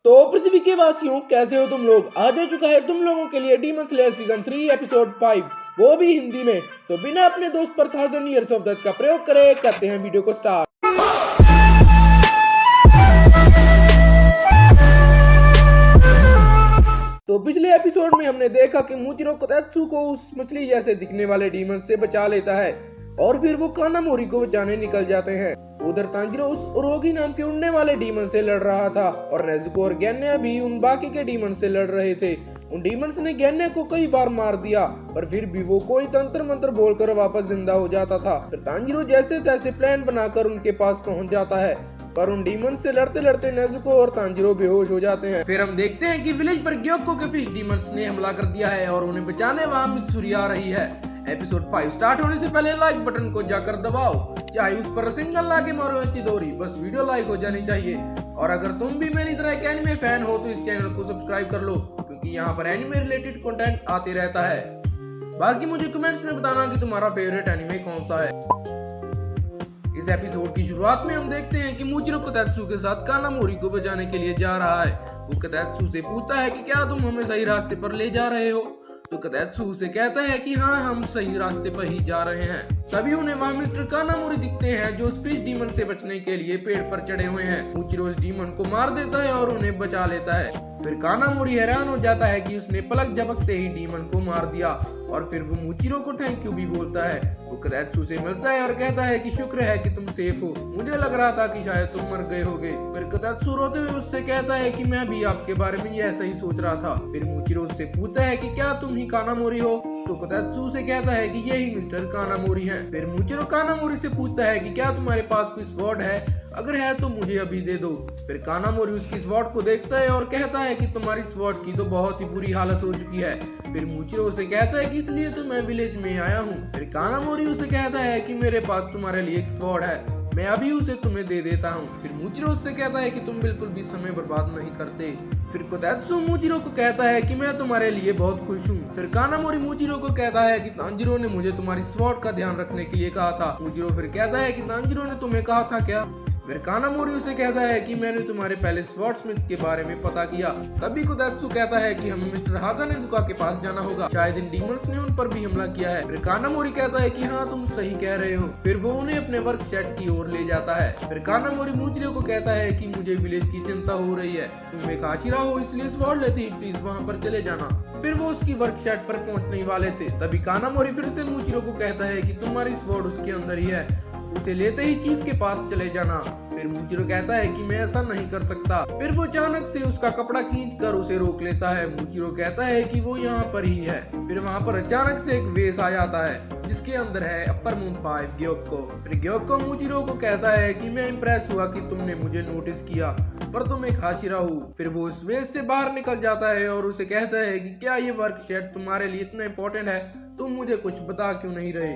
तो पृथ्वी के वासियों, कैसे हो तुम लोग। आज आ चुका है तुम लोगों के लिए डीमन स्लेयर सीजन 3 एपिसोड 5, वो भी हिंदी में। तो बिना अपने दोस्त पर 1000 ईयर्स ऑफ डेथ का प्रयोग करे करते हैं वीडियो को स्टार्ट। तो पिछले एपिसोड में हमने देखा कि मूजिरो कोतेत्सु को उस मछली जैसे दिखने वाले डीमन से बचा लेता है और फिर वो कानामोरी को बचाने निकल जाते हैं। उधर तांजिरो उस ओरोगी नाम के उड़ने वाले डीमन से लड़ रहा था और नेजुको और गेन्या भी उन बाकी के डीमन से लड़ रहे थे। उन डीमंस ने गेन्या को कई बार मार दिया, पर फिर भी वो कोई तंत्र मंत्र बोलकर वापस जिंदा हो जाता था। फिर तांजिरो जैसे तैसे प्लान बनाकर उनके पास पहुंच जाता है, पर उन डीमन से लड़ते लड़ते नेजुको और तांजिरो बेहोश हो जाते हैं। फिर हम देखते हैं कि विलेज पर ग्योको के फिश डीमंस ने हमला कर दिया है और उन्हें बचाने वहां मित्सुरी आ रही है। एपिसोड 5 स्टार्ट होने से पहले लाइक बटन को जाकर दबाओ, चाहे उस पर सिंगल लाके मारो या चिदोरी, बस वीडियो लाइक हो जानी चाहिए। और अगर तुम भी मेरी तरह एक एनिमे फैन हो तो इस चैनल को सब्सक्राइब कर लो, क्योंकि यहाँ पर एनिमे रिलेटेड कंटेंट आते रहता है। बाकी मुझे कमेंट्स में बताना कि तुम्हारा फेवरेट एनिमे कौन सा है। इस एपिसोड की शुरुआत में हम देखते हैं कि मूजिरो कोतेत्सु के साथ कानामोरी को बचाने के लिए जा रहा है। वो कोतेत्सु से पूछता है कि क्या तुम हमें सही रास्ते पर ले जा रहे हो, तो कोतेत्सु उसे कहता है कि हाँ, हम सही रास्ते पर ही जा रहे हैं। तभी उन्हें वहाँ मिस्टर कानामोरी दिखते हैं जो उस फिश डीमन से बचने के लिए पेड़ पर चढ़े हुए हैं। मूजिरो उस डीमन को मार देता है और उन्हें बचा लेता है। फिर कानामोरी हैरान हो जाता है कि उसने पलक झपकते ही डीमन को मार दिया और फिर वो मूजिरो को थैंक यू भी बोलता है। वो कोतेत्सु से मिलता है और कहता है कि शुक्र है कि तुम सेफ हो, मुझे लग रहा था कि शायद तुम मर गए होगे। फिर कोतेत्सु रोते हुए उससे कहता है कि मैं भी आपके बारे में ऐसा ही सोच रहा था। फिर मूजिरो उससे पूछता है कि क्या तुम ही कानामोरी हो, तो कोतेत्सु से कहता है कि यही मिस्टर कानामोरी हैं। फिर मूजिरो कानामोरी से पूछता है कि क्या तुम्हारे पास कोई स्वॉर्ड है, अगर है तो मुझे अभी दे दो। फिर कानामोरी उसकी स्वॉर्ड को देखता है और कहता है कि तुम्हारी स्वॉर्ड की तो बहुत ही बुरी हालत हो चुकी है। फिर मूजिरो उसे कहता है कि इसलिए तो मैं विलेज में आया हूँ। फिर कानामोरी उसे कहता है कि मेरे पास तुम्हारे लिए एक स्वॉर्ड है, मैं अभी उसे तुम्हें दे देता हूँ। फिर मूजिरो उससे कहता है कि तुम बिल्कुल भी समय बर्बाद नहीं करते। फिर कोतेत्सु मूजिरो को कहता है कि मैं तुम्हारे लिए बहुत खुश हूँ। फिर कानामोरी मूजिरो को कहता है कि तांजिरो ने मुझे तुम्हारी स्वॉर्ड का ध्यान रखने के लिए कहा था। मूजिरो फिर कहता है कि तांजिरो ने तुम्हें कहा था क्या। फिर कानामोरी उसे कहता है कि मैंने तुम्हारे पहले स्वॉर्ड स्मिथ के बारे में पता किया। तभी कोतेत्सु कहता है कि हमें मिस्टर हागानेजुका के पास जाना होगा, शायद इन डीमंस ने उन पर भी हमला किया है। फिर कानामोरी कहता है कि हाँ, तुम सही कह रहे हो। फिर वो उन्हें अपने वर्क शेड की ओर ले जाता है। फिर कानामोरी मूजिरो को कहता है कि मुझे विलेज की चिंता हो रही है, तुम एक हाशिरा हो इसलिए स्वॉर्ड लेते ही प्लीज वहाँ पर चले जाना। फिर वो उसकी वर्क शेड पर पहुँचने वाले थे, तभी कानामोरी फिर से मूजिरो को कहता है कि तुम्हारी स्वॉर्ड उसके अंदर ही है, उसे लेते ही चीफ के पास चले जाना। फिर मूजिरो कहता है कि मैं ऐसा नहीं कर सकता। फिर वो अचानक से उसका कपड़ा खींचकर उसे रोक लेता है। मूजिरो कहता है कि वो यहाँ पर ही है। फिर वहाँ पर अचानक से एक वेस आ जाता है जिसके अंदर है अपर मून 5 ग्योको। फिर ग्योको मूजिरो को कहता है कि मैं इम्प्रेस हुआ कि तुमने मुझे नोटिस किया, पर तुम एक हाशिरा हो। फिर वो उस वेस से बाहर निकल जाता है और उसे कहता है कि क्या ये वर्क शेड तुम्हारे लिए इतना इम्पोर्टेंट है, तुम मुझे कुछ बता क्यों नहीं रहे।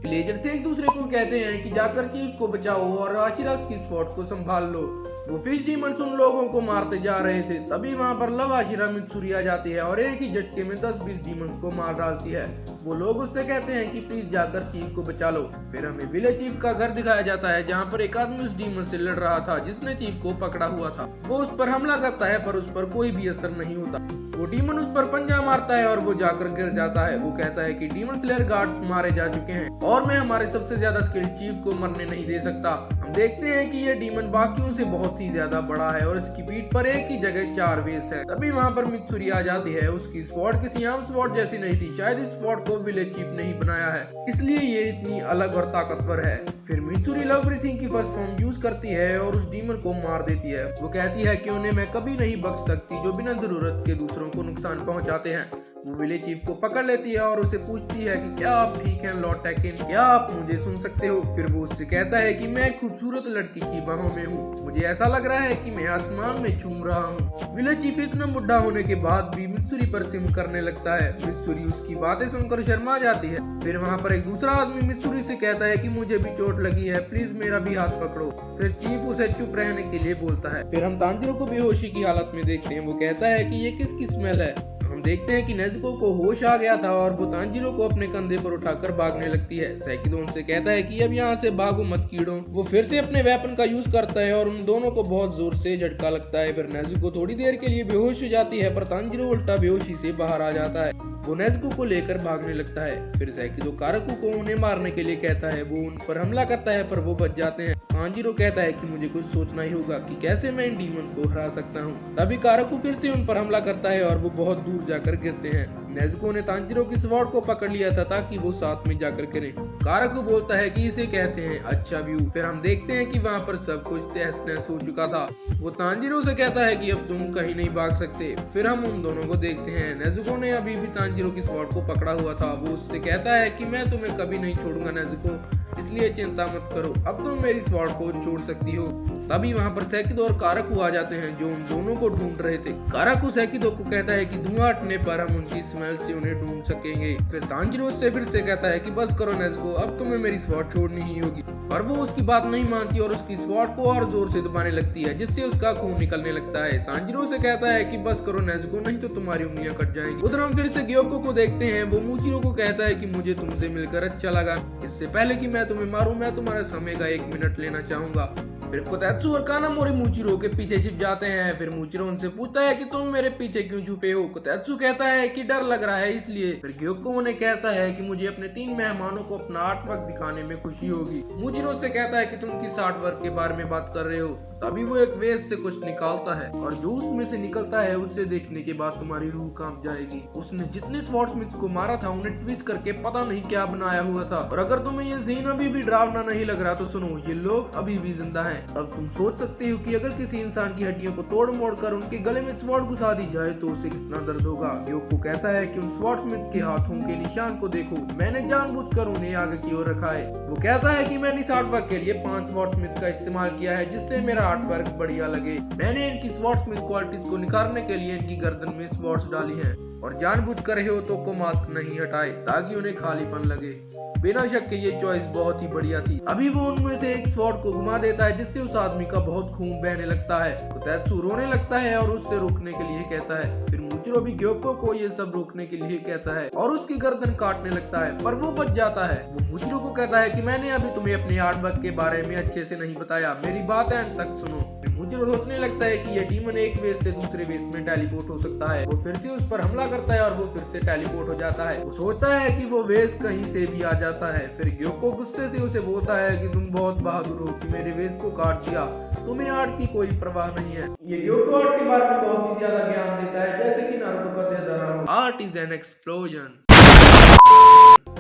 विलेजर से एक दूसरे को कहते हैं कि जाकर चीफ को बचाओ और आशिरास की स्वॉर्ड को संभाल लो। वो फिश डीमंस उन लोगों को मारते जा रहे थे, तभी वहाँ पर लव आशिरा मित्सुरी आ जाती है और एक ही झटके में 10-20 डीमंस को मार डालती है। वो लोग उससे कहते हैं कि प्लीज जाकर चीफ को बचा लो। फिर हमें विलेज चीफ का घर दिखाया जाता है, जहाँ पर एक आदमी उस डीमन से लड़ रहा था जिसने चीफ को पकड़ा हुआ था। वो उस पर हमला करता है, पर उस पर कोई भी असर नहीं होता। वो डीमन उस पर पंजा मारता है और वो जाकर गिर जाता है। वो कहता है कि डीमन स्लेयर गार्ड्स मारे जा चुके हैं और मैं हमारे सबसे ज्यादा स्किल्ड चीफ को मरने नहीं दे सकता। हम देखते हैं कि ये डीमन बाकियों से बहुत ही ज्यादा बड़ा है और इसकी पीठ पर एक ही जगह 4 वेस है। तभी वहाँ पर मित्सुरी आ जाती है। उसकी स्वॉर्ड किसी आम स्वॉर्ड जैसी नहीं थी, शायद इस स्वॉर्ड को विलेज चीफ ने ही बनाया है, इसलिए ये इतनी अलग और ताकतवर है। फिर मित्सुरी लव ब्रीथिंग की फर्स्ट फॉर्म यूज करती है और उस डीमन को मार देती है। वो कहती है कि उन्हें मैं कभी नहीं बख्श सकती जो बिना जरूरत के दूसरों को नुकसान पहुंचाते हैं। वो विलेज चीफ को पकड़ लेती है और उसे पूछती है कि क्या आप ठीक हैं लॉर्ड टेकिन, क्या आप मुझे सुन सकते हो। फिर वो उससे कहता है कि मैं खूबसूरत लड़की की बाहों में हूँ, मुझे ऐसा लग रहा है कि मैं आसमान में झूम रहा हूँ। विलेज चीफ इतना बुढ़ा होने के बाद भी मित्सुरी पर सिम करने लगता है। मित्सुरी उसकी बातें सुनकर शर्मा जाती है। फिर वहाँ पर एक दूसरा आदमी मित्सुरी से कहता है कि मुझे भी चोट लगी है, प्लीज मेरा भी हाथ पकड़ो। फिर चीफ उसे चुप रहने के लिए बोलता है। फिर हम तांजिरो को बेहोशी की हालत में देखते हैं। वो कहता है कि ये किसकी स्मेल है। हम हम देखते हैं कि नेज़ुको को होश आ गया था और वो तांजीरो को अपने कंधे पर उठाकर भागने लगती है। सैकिदो उनसे कहता है कि अब यहाँ से भागो मत कीड़ो। वो फिर से अपने वेपन का यूज करता है और उन दोनों को बहुत जोर से झटका लगता है। फिर नेज़ुको थोड़ी देर के लिए बेहोश हो जाती है, पर तांजीरो उल्टा बेहोशी से बाहर आ जाता है। वो नेज़ुको को लेकर भागने लगता है। फिर सैकिदो काराकू को उन्हें मारने के लिए कहता है। वो उन पर हमला करता है पर वो बच जाते हैं। तांजीरो कहता है कि मुझे कुछ सोचना ही होगा कि कैसे मैं इन डीमन को हरा सकता हूँ। तभी काराकू फिर से उन पर हमला करता है और वो बहुत दूर जाकर गिरते हैं। नेज़ुको ने तांजीरो की स्वॉर्ड को पकड़ लिया था ताकि वो साथ में जाकर गिरे। काराकू बोलता है कि इसे कहते हैं अच्छा व्यू। फिर हम देखते हैं कि वहाँ पर सब कुछ तहस नहस हो चुका था। वो तांजीरो से कहता है कि अब तुम कहीं नहीं भाग सकते। फिर हम उन दोनों को देखते हैं। नेज़ुको ने अभी भी तांजीरो की स्वॉर्ड को पकड़ा हुआ था। वो उससे कहता है कि मैं तुम्हें कभी नहीं छोड़ूंगा नेज़ुको, इसलिए चिंता मत करो, अब तुम मेरी स्वॉर्ड को छोड़ सकती हो। तभी वहाँ पर सैकिदो और काराकू आ जाते हैं जो उन दोनों को ढूंढ रहे थे। काराकू सैकिदो को कहता है कि धुआं हटने पर हम उनकी स्मेल से उन्हें ढूंढ सकेंगे। फिर तांजीरो से फिर से कहता है कि बस करो नेज़ुको, अब तुम्हें मेरी स्वॉर्ड छोड़नी ही होगी। पर वो उसकी बात नहीं मानती और उसकी स्वॉर्ड को और जोर से दबाने लगती है, जिससे उसका खून निकलने लगता है। तांजीरो से कहता है कि बस करो नेज़ुको, नहीं तो तुम्हारी उंगलियां कट जाएंगी। उधर हम फिर से ग्योको को देखते हैं। वो मूचिरो को कहता है कि मुझे तुमसे मिलकर अच्छा लगा। इससे पहले कि मैं तुम्हें मारूं, मैं तुम्हारे समय का 1 मिनट लेना चाहूंगा। फिर कोतेत्सु और कानामोरी मूचिरो के पीछे छिप जाते हैं। फिर मूचिरो उनसे पूछता है कि तुम मेरे पीछे क्यों छुपे हो। कोतेत्सु कहता है कि डर लग रहा है इसलिए। फिर ग्योको उन्हें कहता है कि मुझे अपने 3 मेहमानों को अपना आर्ट वर्क दिखाने में खुशी होगी। मूचिरो से कहता है कि तुम किस आर्ट वर्क के बारे में बात कर रहे हो। तभी वो एक वेस्ट से कुछ निकालता है और जो उसमें से निकलता है उसे देखने के बाद तुम्हारी रूह कांप जाएगी। उसने जितने स्वॉर्डस्मिथ को मारा था उन्हें ट्विस्ट करके पता नहीं क्या बनाया हुआ था। और अगर तुम्हें ये सीन अभी भी डरावना नहीं लग रहा तो सुनो, ये लोग अभी भी जिंदा हैं। अब तुम सोच सकते हो कि अगर किसी इंसान की हड्डियों को तोड़ मोड़ कर उनके गले में स्वॉर्ड घुसा दी जाए तो उसे कितना दर्द होगा। ग्योको कहता है कि उन स्वॉर्डस्मिथ के हाथों के निशान को देखो, मैंने जानबूझकर उन्हें आगे की ओर रखा है। वो कहता है कि मैंने इस आर्ट वर्क के लिए 5 स्वॉर्डस्मिथ का इस्तेमाल किया है जिससे मेरा आर्ट वर्क बढ़िया लगे। मैंने इनकी स्वॉर्डस्मिथ क्वालिटीज को निखारने के लिए इनकी गर्दन में स्वॉर्ड्स डाली हैं और जानबूझकर हेओतो को मास्क नहीं हटाए ताकि उन्हें खालीपन लगे। बिना शक के ये चॉइस बहुत ही बढ़िया थी। अभी वो उनमें से एक स्वॉर्ड को घुमा देता है जिससे उस आदमी का बहुत खून बहने लगता है। कोतेत्सु रोने लगता है और उससे रोकने के लिए कहता है। फिर मूचिरो भी ग्योको को ये सब रोकने के लिए कहता है और उसकी गर्दन काटने लगता है, पर वो बच जाता है। वो मूचिरो को कहता है कि मैंने अभी तुम्हें अपने आर्ट वर्क के बारे में अच्छे से नहीं बताया, मेरी बात एंड तक सुनो। मूचिरो सोचने लगता है कि यह डीमन एक वेस से दूसरे वेस में टेलीपोर्ट हो सकता है। वो फिर से उस पर हमला करता है और वो फिर से टेलीपोर्ट हो जाता है। वो सोचता है कि वो वेस कहीं से भी आ जाता है। फिर ग्योको गुस्से से उसे बोलता है कि तुम बहुत बहादुर हो कि मेरे वेस को काट दिया, तुम्हें आर्ट की कोई परवाह नहीं है। ये ग्योको आर्ट के बारे में बहुत ही ज्यादा ज्ञान देता है, जैसे कि नारुतो का दे रहा हूं। Art is an explosion.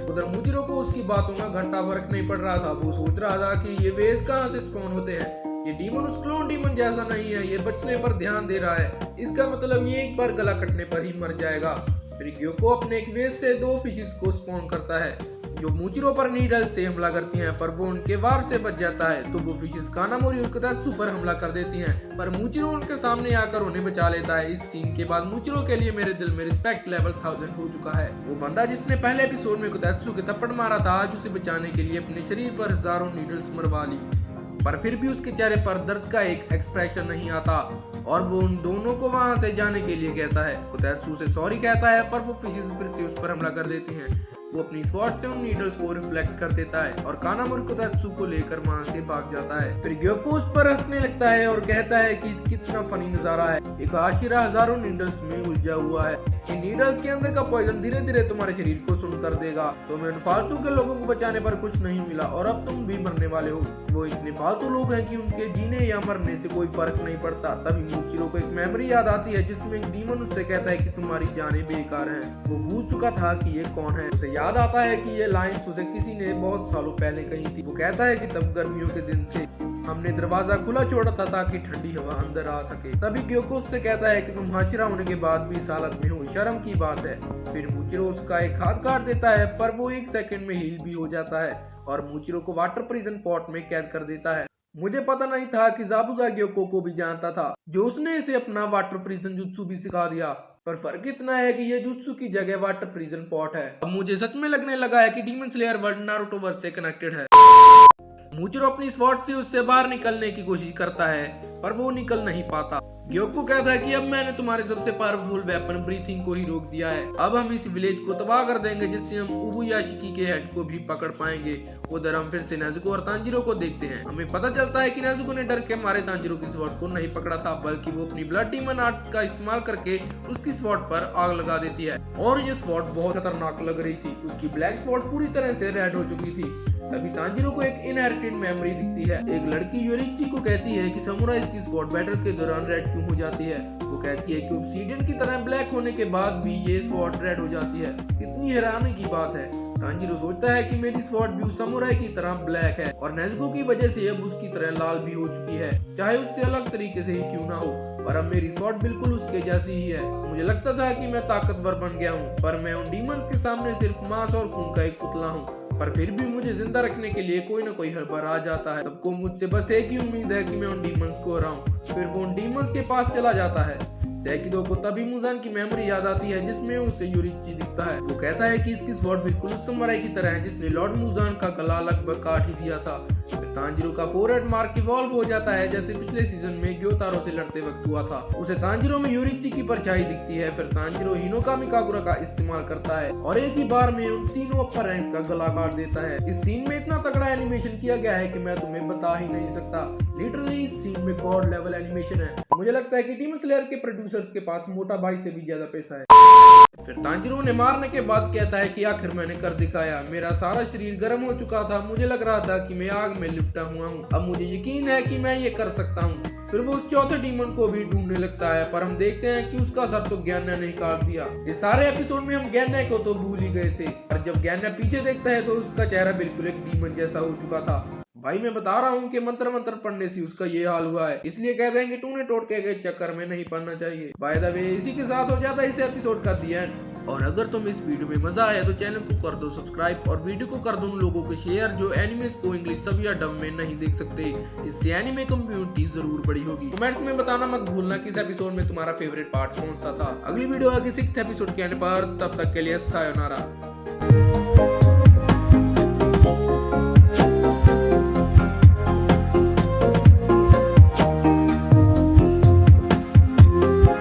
उधर मूचिरो को उसकी बातों का घंटा फर्क नहीं पड़ रहा था। वो सोच रहा था कि ये वेस कहाँ से स्पॉन होते हैं। ये डीमन उस क्लोन डीमन जैसा नहीं है, ये बचने पर ध्यान दे रहा है। इसका मतलब ये एक बार गला कटने पर ही मर जाएगा। फिर ग्योको अपने एक वेस से 2 फिशेस को स्पॉन करता है जो मूचिरो पर नीडल से हमला करती हैं, पर वो उनके वार से बच जाता है। तो वो फिशेस कानामोरी और कोतेत्सु पर हमला कर देती हैं, पर मूचिरो उनके सामने आकर उन्हें बचा लेता है। इस सीन के बाद मूचिरो के लिए मेरे दिल में रिस्पेक्ट लेवल 1000 हो चुका है। वो बंदा जिसने पहले एपिसोड में कोतेत्सु के थप्पड़ मारा था, आज उसे बचाने के लिए अपने शरीर पर हजारों नीडल्स मरवा ली, पर फिर भी उसके चेहरे पर दर्द का एक एक्सप्रेशन नहीं आता और वो उन दोनों को वहां से जाने के लिए कहता है। कोतेत्सु से सॉरी कहता है, पर वो फिशेस फिर से उस पर हमला कर देती हैं। वो अपनी स्वॉर्ड से उन नीडल्स को रिफ्लेक्ट कर देता है और कानामोरी कोतेत्सु को लेकर वहां से भाग जाता है। फिर ग्योको उस पर हंसने लगता है और कहता है कि कितना फनी नजारा है। एक हाशिरा हजारों नीडल्स में उलझा हुआ है। इन नीडल्स के अंदर का पॉइजन धीरे धीरे तुम्हारे शरीर को सुन कर देगा। तुम्हें फालतू के लोगों को बचाने पर कुछ नहीं मिला और अब तुम भी मरने वाले हो। वो इतने फालतू लोग हैं कि उनके जीने या मरने से कोई फर्क नहीं पड़ता। तभी मूचिरो को एक मेमोरी याद आती है जिसमें एक डीमन उससे कहता है कि तुम्हारी जानें बेकार हैं। वो भूल चुका था कि ये कौन है। उसे याद आता है कि ये लाइंस उसे किसी ने बहुत सालों पहले कही थी। वो कहता है कि तब गर्मियों के दिन थे, हमने दरवाजा खुला छोड़ा था ताकि ठंडी हवा अंदर आ सके। तभी ग्योको उससे कहता है कि तुम हाशिरा होने के बाद भी इस हालत में हो, शर्म की बात है। फिर मूचिरो उसका एक हाथ काट देता है, पर वो 1 सेकंड में हील भी हो जाता है और मूचिरो को वाटर प्रिजन पॉट में कैद कर देता है। मुझे पता नहीं था कि ज़ाबुज़ा ग्योको को भी जानता था, जो उसने इसे अपना वाटर प्रिजन जुत्सु भी सिखा दिया। पर फर्क इतना है कि ये जुत्सु की जगह वाटर प्रिजन पॉट है। अब मुझे सच में लगने लगा है कि Demon Slayer world Naruto verse से कनेक्टेड है। मूजिरो अपनी स्वॉर्ड से उससे बाहर निकलने की कोशिश करता है पर वो निकल नहीं पाता। ग्योको कहता है कि अब मैंने तुम्हारे सबसे पावरफुल वेपन ब्रीथिंग को ही रोक दिया है। अब हम इस विलेज को तबाह कर देंगे जिससे हम उबुयाशिकी के हेड को भी पकड़ पाएंगे। उधर हम फिर से नेजुको और तांजीरो को देखते हैं। हमें पता चलता है कि नेजुको ने डर के मारे तांजीरो की स्वॉर्ड को नहीं पकड़ा था, बल्कि वो अपनी ब्लड डीमन आर्ट्स का इस्तेमाल करके उसकी स्वॉर्ड पर आग लगा देती है। और ये स्वॉर्ड बहुत खतरनाक लग रही थी। उसकी ब्लैक स्वॉर्ड पूरी तरह से रेड हो चुकी थी। तभी तांजीरो को एक इनहेरिटेड मेमोरी दिखती है। एक लड़की योरिची को कहती है कि समुराई की स्वॉर्ड बैटल के दौरान रेड क्यों हो जाती है। वो कहती है कि ऑब्सीडियन की तरह ब्लैक होने के बाद भी ये स्वॉर्ड रेड हो जाती है। कितनी हैरानी की बात है। तांजीरो सोचता है कि मेरी स्वॉर्ड भी उस समुराई की तरह ब्लैक है और नेजुको की वजह से अब उसकी तरह लाल भी हो चुकी है, चाहे उससे अलग तरीके से ही क्यों ना हो। पर अब मेरी स्वॉर्ड बिल्कुल उसके जैसी ही है। मुझे लगता था कि मैं ताकतवर बन गया हूँ, पर मैं उन डीमंस के सामने सिर्फ मांस और खून का एक पुतला हूँ। पर फिर भी मुझे जिंदा रखने के लिए कोई ना कोई हरबर आ जाता है। सबको मुझसे बस एक ही उम्मीद है कि मैं उन डीमंस को हराऊं। फिर वो उन डीमंस के पास चला जाता है। सेकिदो को तभी मुजान की मेमोरी याद आती है जिसमें उसे योरिची दिखता है। वो कहता है कि इसकी स्वॉर्ड बिल्कुल उस समुराई की तरह है जिसने लॉर्ड मुजान का गला लगभग काट ही दिया था। फिर तांजीरो का फोरहेड मार्क इवॉल्व हो जाता है जैसे पिछले सीजन में ग्योतारो से लड़ते वक्त हुआ था। उसे तांजीरो में योरिची की परछाई दिखती है। फिर तांजीरो हिनोकामी काकुरा का इस्तेमाल करता है और एक ही बार में उन तीनों अपर रैंक्स का गला काट देता है। इस सीन में इतना तगड़ा एनिमेशन किया गया है कि मैं तुम्हें बता ही नहीं सकता। लिटरली इस सीन में गॉड लेवल एनिमेशन है। मुझे लगता है कि डीमन स्लेयर के प्रोड्यूसर्स के पास मोटा भाई से भी ज्यादा पैसा है। फिर तांजीरो ने मारने के बाद कहता है कि आखिर मैंने कर दिखाया। मेरा सारा शरीर गर्म हो चुका था। मुझे लग रहा था कि मैं आग में लिपटा हुआ हूँ। अब मुझे यकीन है कि मैं ये कर सकता हूँ। फिर वो उस चौथे डीमन को भी ढूंढने लगता है, पर हम देखते हैं कि उसका सर तो ज्ञान्या ने काट दिया। इस सारे एपिसोड में हम ज्ञान्या को तो भूल ही गए थे, और जब ज्ञान्या पीछे देखता है तो उसका चेहरा बिल्कुल एक डीमन जैसा हो चुका था। भाई मैं बता रहा हूँ कि मंत्र पढ़ने से उसका ये हाल हुआ है, इसलिए कहते हैं कि टूने टोटके के चक्कर में नहीं पढ़ना चाहिए। बाय द वे इसी के साथ हो जाता है इस एपिसोड का दी एंड। और अगर तुम इस वीडियो में मजा आया तो चैनल को कर दो सब्सक्राइब और वीडियो को कर दो उन लोगों को शेयर जो एनिमेस को इंग्लिश सब या डब में नहीं देख सकते। इससे एनिमे कम्युनिटी जरूर बड़ी होगी। कमेंट्स में बताना मत भूलना कि इस एपिसोड में तुम्हारा फेवरेट पार्ट कौन सा था। अगली वीडियो आगे 6th एपिसोड के आने पर, तब तक के लिए सायोनारा।